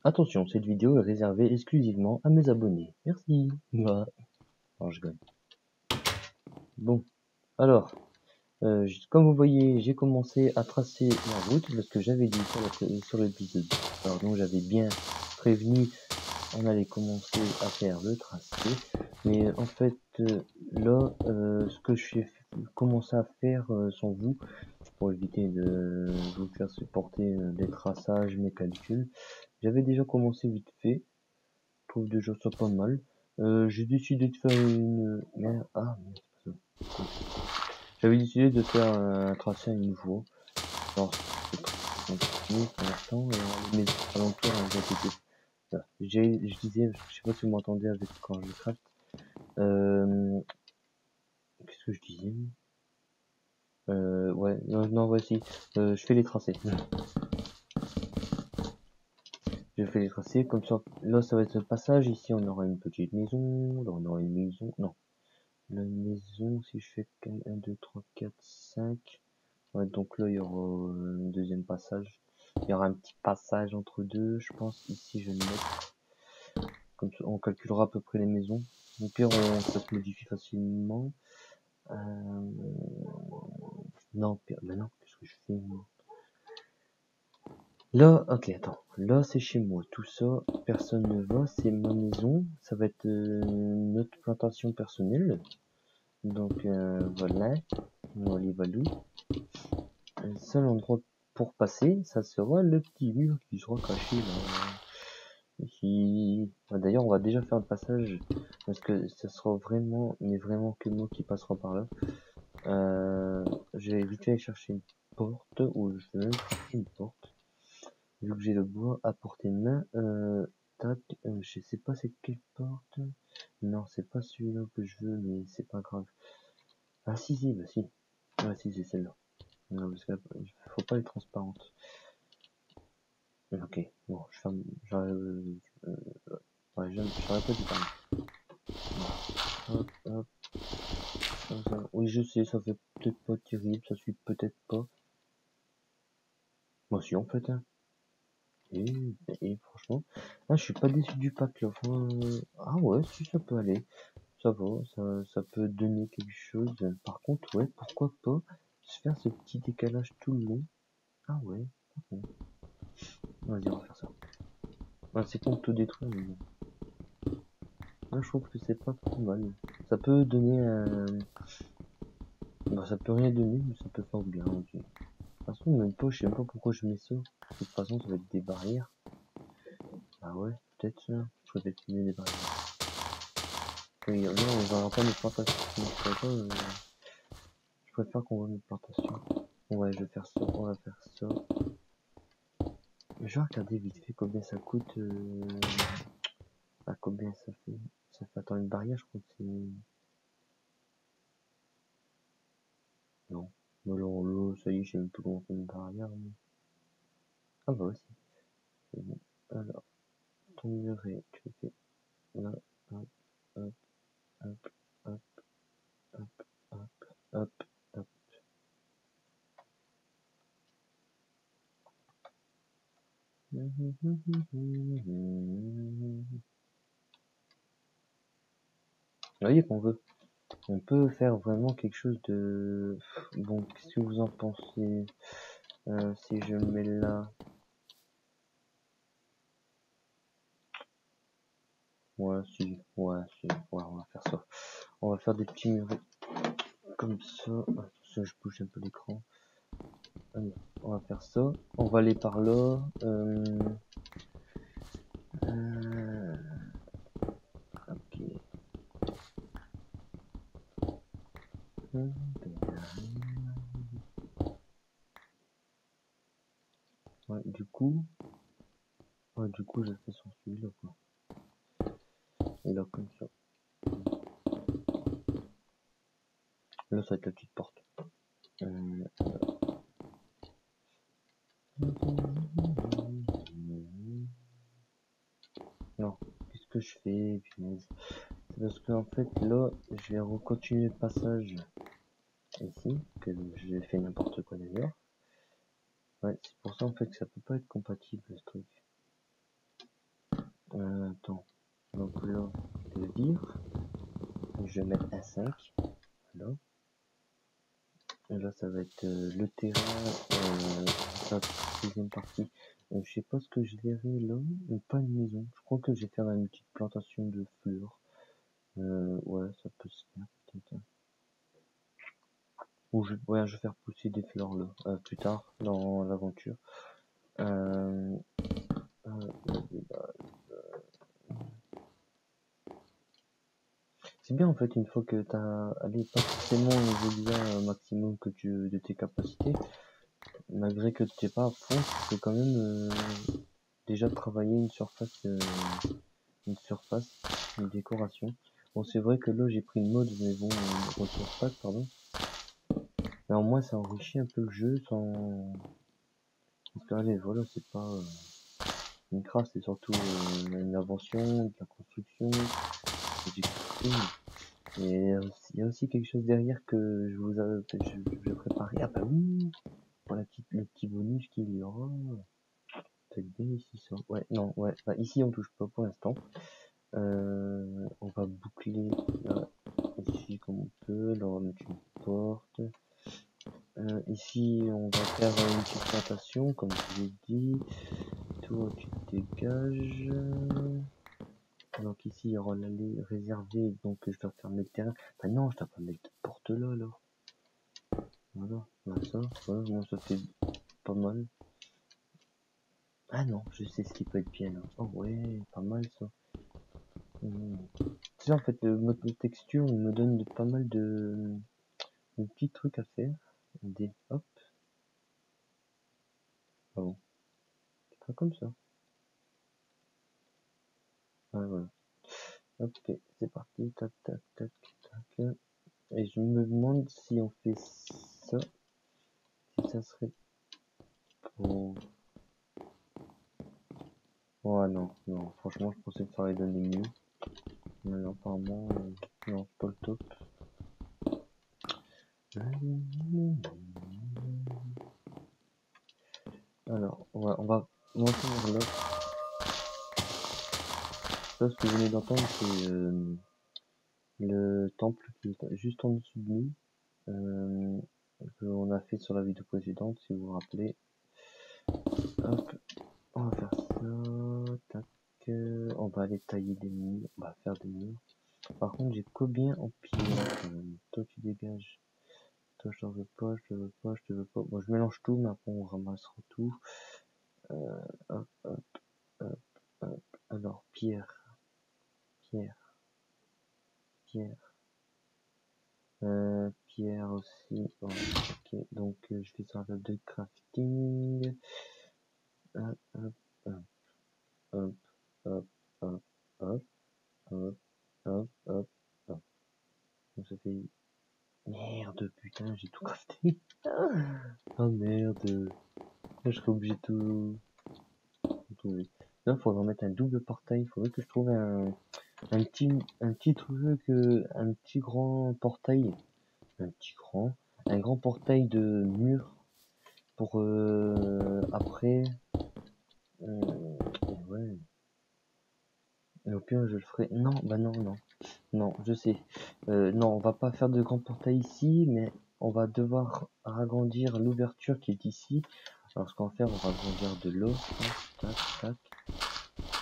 Attention, cette vidéo est réservée exclusivement à mes abonnés. Merci. Voilà. Non, je gagne. Bon, alors, comme vous voyez, j'ai commencé à tracer la route parce que j'avais dit sur l'épisode. Pardon, j'avais bien prévenu, on allait commencer à faire le tracé. Mais en fait, là, ce que j'ai commencé à faire sans vous, pour éviter de vous faire supporter des traçages, mes calculs, j'avais déjà commencé vite fait. Je trouve déjà ça pas mal. J'ai décidé de faire une... Merde, ah, merde, c'est pas ça. J'avais décidé de faire un tracé à une voie. Alors, c'est pour l'instant, et mes alentours ont été... Voilà. Je disais, je sais pas si vous m'entendez avec quand je craft. Qu'est-ce que je disais? Ouais, non, voici. Je fais les tracés. Je fais les tracés, comme ça, là, ça va être le passage. Ici, on aura une petite maison. Là, on aura une maison. Non. La maison, si je fais 1, 2, 3, 4, 5. Ouais, donc là, il y aura un deuxième passage. Il y aura un petit passage entre deux, je pense. Ici, je vais le mettre. Comme ça, on calculera à peu près les maisons. Au pire, ça se modifie facilement. Non, mais non, qu'est-ce que je fais? Là, ok, attends. Là, c'est chez moi. Tout ça, personne ne va. C'est ma maison. Ça va être notre plantation personnelle. Donc, voilà. Valou. Le seul endroit pour passer, ça sera le petit mur qui sera caché là. Ici. D'ailleurs, on va déjà faire le passage parce que ça sera vraiment, mais vraiment que moi qui passera par là. Je vais vite aller chercher une porte ou je vais même chercher une porte. Vu que j'ai le bois à portée de main, tac, je sais pas c'est quelle porte. Non, c'est pas celui-là que je veux, mais c'est pas grave. Ah si, bah si. Ah si, c'est celle-là. Non, parce qu'il faut pas être transparente. Ok, bon, je ferme. Ouais, j'aurais pas dû parler. Hop, hop, ça. Oui, je sais, ça fait peut-être pas terrible, ça suit peut-être pas. Moi aussi, en fait, hein. Et franchement, là, je suis pas déçu du pack, là. Ah ouais, si ça peut aller. Ça va, ça peut donner quelque chose. Par contre, ouais, pourquoi pas se faire ce petit décalage tout le long. Ah ouais, bon. Vas-y, on va faire ça. Ouais, c'est con de tout détruire, mais bon. Là, je trouve que c'est pas trop mal. Ça peut donner un... Bah, ça peut rien donner, mais ça peut faire bien aussi. De toute façon, même pas, je sais même pas pourquoi je mets ça. De toute façon, ça va être des barrières. Ah ouais, peut-être ça. Je vais peut-être mettre des barrières. Oui, là, on va pas mettre plantation. Je préfère qu'on voit notre plantation. Ouais, je vais faire ça, on va faire ça. Je vais regarder vite fait combien ça coûte. Ah, combien ça fait. Ça fait, attends, une barrière, je crois que c'est... Non. Alors là, ça y est, je sais même plus comment faire une barrière. Mais... Ah bah aussi. C'est bon. Alors, ton muret, tu le fais là, hop, hop, hop, hop, hop, hop, hop, hop. Vous voyez qu'on veut. On peut faire vraiment quelque chose de... Bon, qu'est-ce que vous en pensez si je le mets là? Ouais, on va faire ça. On va faire des petits murets comme ça. Ça, je bouge un peu l'écran. Allez, on va faire ça. On va aller par là. Ok. Ouais, du coup, je fais sur celui-là, quoi. Et là, comme ça. Là, ça va être la petite porte. Non, qu'est-ce que je fais, punaise? C'est parce qu'en fait, là, je vais continuer le passage ici, que j'ai fait n'importe quoi d'ailleurs. Ouais, c'est pour ça en fait que ça peut pas être compatible ce truc. Attends. Donc là, je vire. Je vais mettre un 5. Voilà. Et là, ça va être le terrain. La deuxième partie. Je sais pas ce que je verrai là. Pas une maison. Je crois que je vais faire une petite plantation de fleurs. Ouais, ça peut se faire peut-être. Ou ouais, je vais faire pousser des fleurs là. Plus tard dans l'aventure. Euh, C'est bien en fait une fois que t'as allé pas forcément au niveau bien maximum que de tes capacités, malgré que t'es pas à fond, tu peux quand même déjà travailler une surface, une décoration. Bon c'est vrai que là j'ai pris une mode mais bon ressource pack pardon. Mais au moins ça enrichit un peu le jeu sans. Parce que allez voilà c'est pas Minecraft c'est surtout une invention, de la construction, du crafting. Et il y a aussi quelque chose derrière que je préparais. Ah bah oui, pour le petit bonus qu'il y aura. Peut-être bien ici ça. Ouais, non, ouais. Bah, ici on touche pas pour l'instant. On va boucler là, ici comme on peut. Là on va mettre une porte. Ici on va faire une petite plantation comme je l'ai dit. Toi tu te dégages. Donc ici il y aura l'allée réservée, donc je dois fermer le terrain. Bah non, je dois pas mettre de porte là alors. Voilà, bah ça, ouais, bon, ça fait pas mal. Ah non, je sais ce qui peut être bien là. Oh ouais, pas mal ça. Tu sais, en fait, le mode de texture me donne pas mal de petits trucs à faire. Des hop. Ah bon, c'est pas comme ça. Ah voilà. Hop, ok, c'est parti. Tac, tac, tac, tac. Et je me demande si on fait ça, si ça serait pour. Oh non, non, franchement, je pensais que ça aurait donné mieux. Mais non, apparemment, non, c'est pas le top. Alors, on va finir là. Ça, ce que vous venez d'entendre, c'est le temple qui est juste en dessous de nous. Qu'on a fait sur la vidéo précédente, si vous vous rappelez. Hop, on va faire ça. Tac. On va aller tailler des murs. On va faire des murs. Par contre, j'ai combien en pierre quand même. Toi, tu dégages. Toi, je t'en veux pas, je te veux pas, je te veux pas. Bon, je mélange tout, mais après, on ramassera tout. Hop, hop, hop, hop. Alors, pierre, pierre, pierre. Pierre aussi. Oh, ok, donc je fais sur la table de crafting. Hop, hop, hop, hop, hop, hop, hop, hop, hop, hop, hop. Donc ça fait. Merde, putain, j'ai tout crafté. Oh merde. Là, je serais obligé de tout. Là, il faudrait mettre un double portail. Il faudrait que je trouve un petit truc, un petit grand portail. Un grand portail de mur pour après. Ouais. Et au pire, je le ferai. Non, bah non, non. Non, je sais. Non, on va pas faire de grand portail ici, mais on va devoir agrandir l'ouverture qui est ici. Alors, ce qu'on va faire, on va agrandir de l'eau. Tac, tac, tac.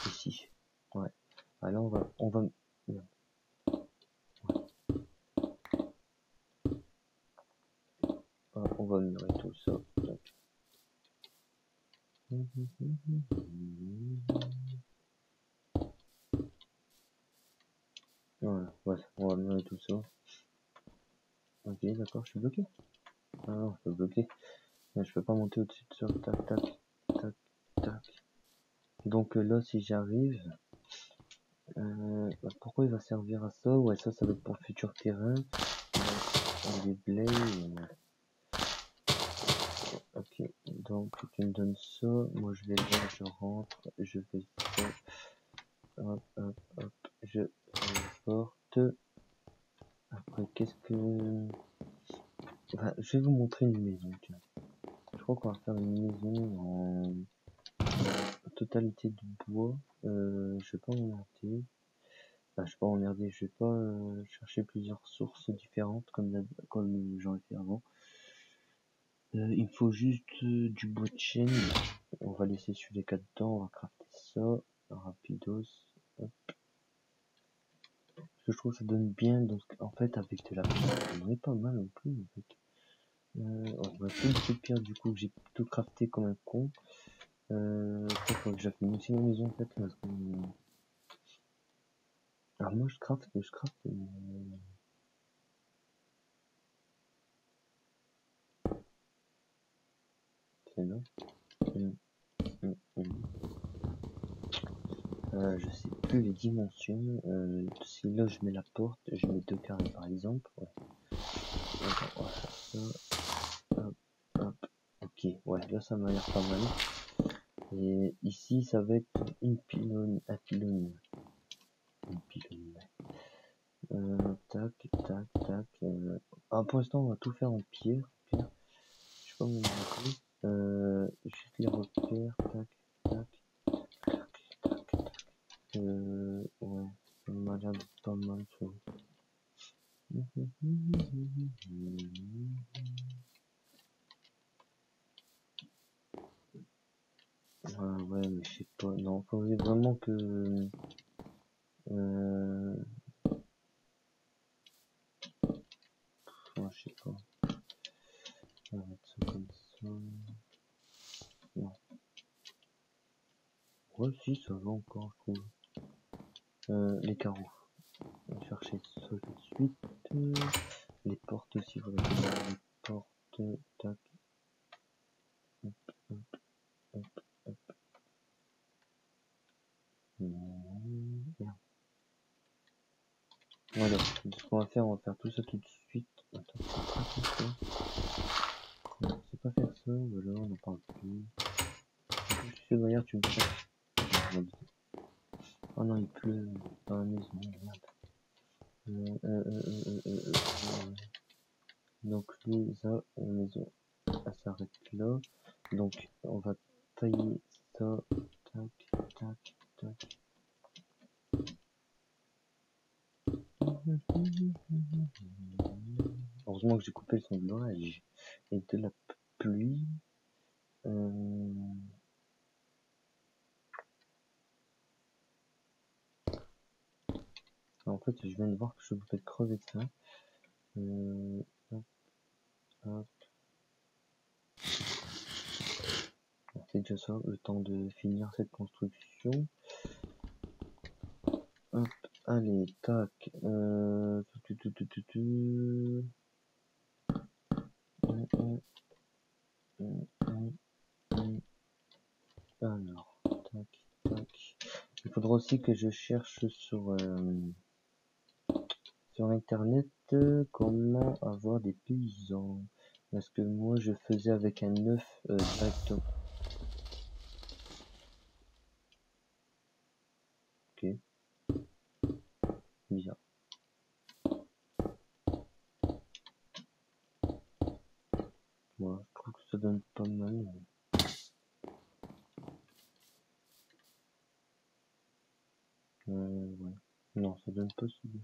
Ici. Ouais. Alors, on va murer tout ça. Tac. Voilà, ouais, on va murer tout ça. Ok, d'accord, je suis bloqué. Ah non, je peux bloquer. Mais je peux pas monter au-dessus de ça. Tac, tac, tac, tac. Donc là, si j'arrive, pourquoi il va servir à ça? Ouais, ça va être pour le futur terrain. Les blés. Ok, donc tu me donnes ça. Moi, je vais là, je rentre, je fais ça. Hop, hop, hop, je porte. Après, qu'est-ce que. Enfin, je vais vous montrer une maison, tiens. Je crois qu'on va faire une maison en totalité du bois. Je vais pas m'emmerder. Enfin, je vais pas m'emmerder, je vais pas chercher plusieurs sources différentes comme j'en ai fait avant. Il me faut juste du bois de chêne. On va laisser celui-là 4 temps, on va crafter ça. Rapidos. Hop. Parce que je trouve que ça donne bien, donc en fait avec de la pierre, on est pas mal non plus en fait. On va plus de pierre du coup, j'ai tout crafté comme un con. Faut que j'affine aussi ma maison en fait. Parce que... Alors moi je craft. C'est là. Je sais plus les dimensions. Si là je mets la porte, je mets 2 carrés par exemple. Ouais. Attends, on va faire ça. Hop, hop. Ok, ouais, là ça m'a l'air pas mal. Et ici ça va être une pylône, un pylône. Une pylône, ouais. Tac, tac, tac. Ah, pour l'instant on va tout faire en pierre. Je sais pas mon juste les repères, tac, tac, tac, tac, tac. Ouais, ça m'a l'air d'être pas mal ça. Ah ouais, mais je sais pas. Non, faudrait vraiment que... je sais pas. On va mettre ça comme ça. Non. Ouais, si, ça va encore, je trouve. Les carreaux. On va chercher ça tout de suite. Les portes aussi, il faudrait que les portes. Tac. Hop, hop, hop, hop. Merde. Voilà, ce qu'on va faire, on va faire tout ça tout de suite. Attends, c'est pas faire ça. Non, c'est pas faire ça, voilà, on n'en parle plus. Je sais d'ailleurs, tu me fais. Oh non, il pleut dans la maison, merde. Donc la maison, elle s'arrête là. Donc on va tailler ça, tac, tac, tac. Heureusement que j'ai coupé le son de l'orage et de la pluie. En fait, je viens de voir que je peux crever ça. Hop, hop. C'est déjà ça, le temps de finir cette construction. Hop, allez, tac. Alors, tac, tac. Il faudra aussi que je cherche sur internet comment avoir des paysans. Parce que moi je faisais avec un œuf directement. Ok. Bizarre. Moi, je trouve que ça donne pas mal. Ouais. Non, ça donne pas si bien.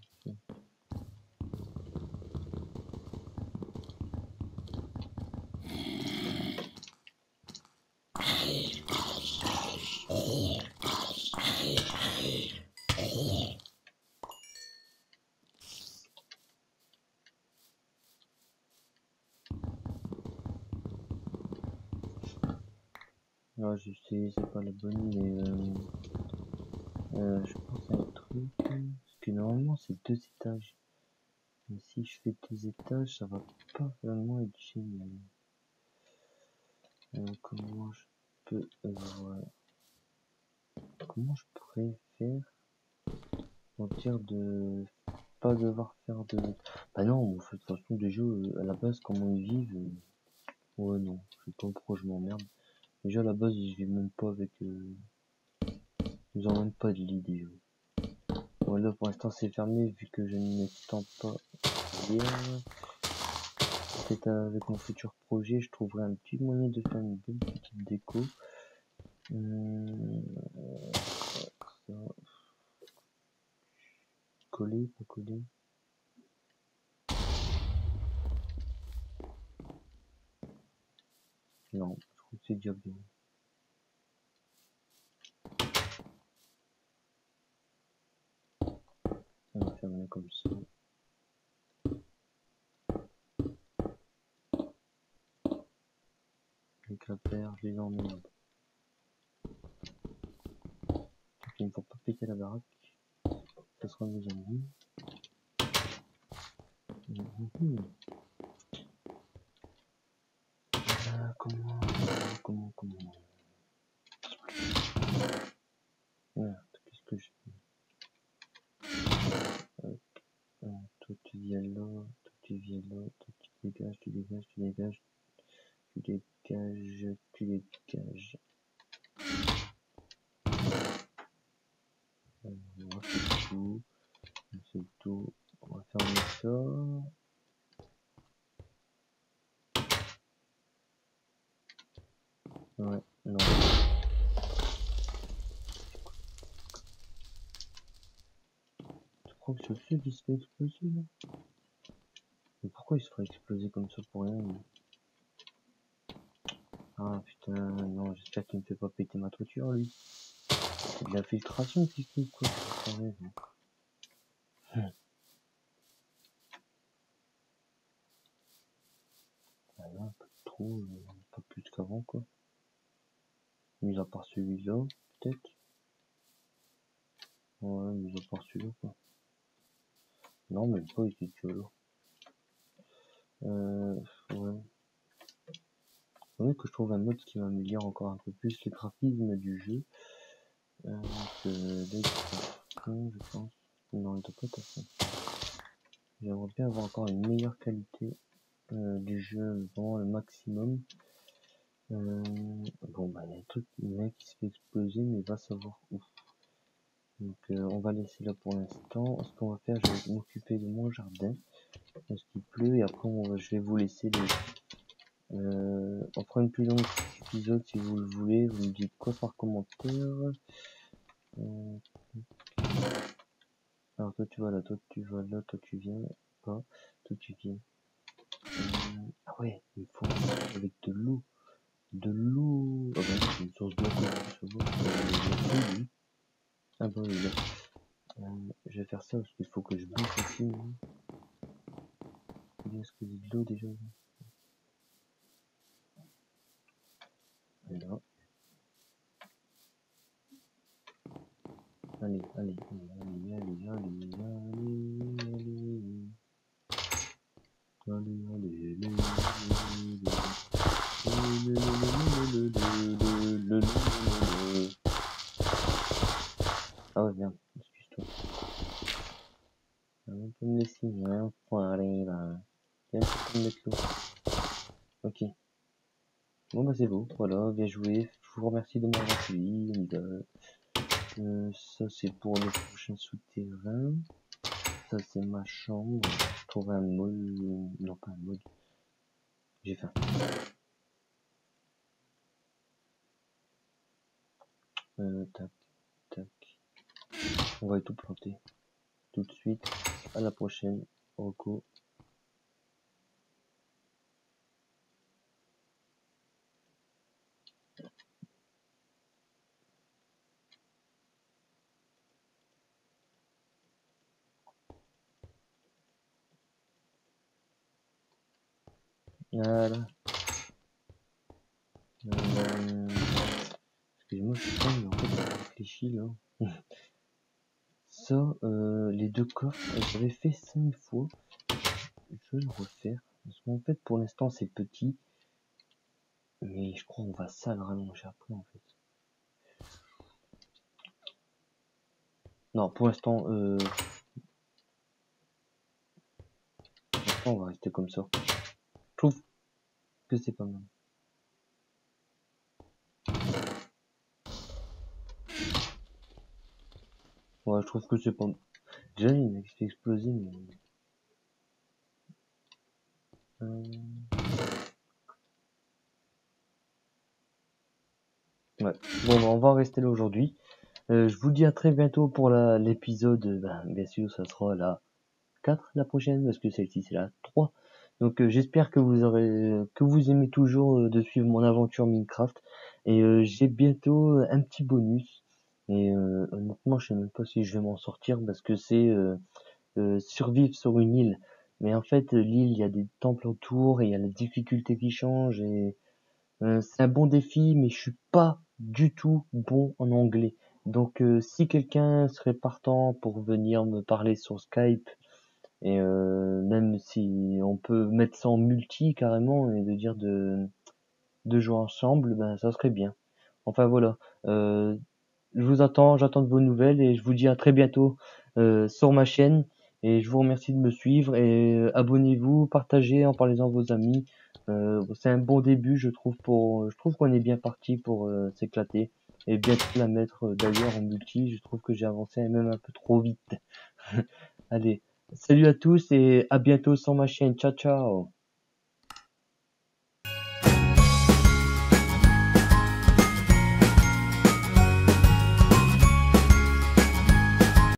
Ouais, je sais, c'est pas la bonne, mais je pense à un truc. Parce que normalement c'est 2 étages. Mais si je fais 2 étages, ça va pas vraiment être génial. Comment je peux voilà. Comment je pourrais faire pour dire de pas devoir faire de... Bah non, en fait, de toute façon, déjà, à la base, comment ils vivent... Ouais, non, je sais pas pourquoi je m'emmerde. Déjà, à la base, ils vivent même pas avec... Ils ont même pas de lit, déjà. Voilà, pour l'instant, c'est fermé, vu que je n'étends pas rien. Peut-être avec mon futur projet, je trouverai un petit moyen de faire une bonne petite déco. Ça. Coller, pas coller. Non, je crois que c'est déjà bien. On va faire comme ça. Avec la paire, je les emmerde. Il ne faut pas péter la baraque. Ce sera mes amis. Comment Merde, qu'est-ce que je fais? Toi tu viens là, toi tu viens là, toi tu dégages, tu dégages, tu dégages, tu dégages, tu dégages. On va faire tout, c'est tout. On va fermer ça. Ouais, non. Tu crois que c'est le seul qui se fait exploser là? Mais pourquoi il se ferait exploser comme ça pour rien lui? Ah putain, non, j'espère qu'il ne fait pas péter ma toiture lui. C'est de l'infiltration qui fait quoi? Voilà, un peu trop, pas plus qu'avant quoi. Mis à part celui-là, peut-être. Ouais, mis à part celui-là quoi. Non, même pas, il était déjà là. Ouais. Faudrait que je trouve un mode qui m'améliore encore un peu plus les graphismes du jeu. Je pense. Non, il doit pas être à fond. J'aimerais bien avoir encore une meilleure qualité du jeu, vraiment le maximum. Bon, bah, il y a tout le mec qui se fait exploser, mais va savoir où. Donc, on va laisser là pour l'instant. Ce qu'on va faire, je vais m'occuper de mon jardin. Parce qu'il pleut, et après, je vais vous laisser les. On fera une plus longue épisode si vous le voulez. Vous me dites quoi par commentaire. Alors, toi, tu vas là, toi, tu vas là, toi, tu viens pas, toi, tu viens. Ah ouais, il faut avec de l'eau. De l'eau. Ah bah, c'est une source d'eau, ah bah, oui, là. Je vais faire ça parce qu'il faut que je bouffe aussi. Est-ce que j'ai de l'eau déjà? Là. Allez, allez, allez, allez, allez, allez, allez, allez. Ah ouais, merde, excuse-toi. On peut me laisser un poiré là. Viens pour me mettre l'eau. Ok. Bon bah c'est beau, voilà, bien joué. Je vous remercie de m'avoir suivi. Ça c'est pour le prochain souterrain. Ça c'est ma chambre. Je trouve un mode. Non pas un mode. J'ai faim. Tac, tac. On va tout planter. Tout de suite. À la prochaine. Reco. Voilà. Excusez-moi, je suis con, mais en fait, j'ai réfléchi là. Ça, les deux coffres, j'avais fait 5 fois. Je vais le refaire. Parce qu'en fait, pour l'instant, c'est petit. Mais je crois qu'on va ça le rallonger après, en fait. Non, pour l'instant, on va rester comme ça. Je trouve que c'est pas mal. Ouais, je trouve que c'est pas mal. Déjà, il m'a fait exploser, mais... Ouais. Bon, bah, on va en rester là aujourd'hui. Je vous dis à très bientôt pour l'épisode. Bien sûr, ça sera la 4 la prochaine, parce que celle-ci c'est la 3. Donc j'espère que vous aimez toujours de suivre mon aventure Minecraft. Et j'ai bientôt un petit bonus. Et honnêtement, je sais même pas si je vais m'en sortir parce que c'est survivre sur une île. Mais en fait, l'île, il y a des temples autour et il y a la difficulté qui change et c'est un bon défi, mais je suis pas du tout bon en anglais. Donc si quelqu'un serait partant pour venir me parler sur Skype et même si on peut mettre ça en multi carrément et de dire de jouer ensemble, ben ça serait bien. Enfin voilà. Je vous attends, j'attends de vos nouvelles et je vous dis à très bientôt sur ma chaîne. Et je vous remercie de me suivre et abonnez-vous, partagez, en parlez-en à vos amis. C'est un bon début, je trouve qu'on est bien parti pour s'éclater et bientôt la mettre d'ailleurs en multi. Je trouve que j'ai avancé même un peu trop vite. Allez, salut à tous et à bientôt sur ma chaîne. Ciao ciao.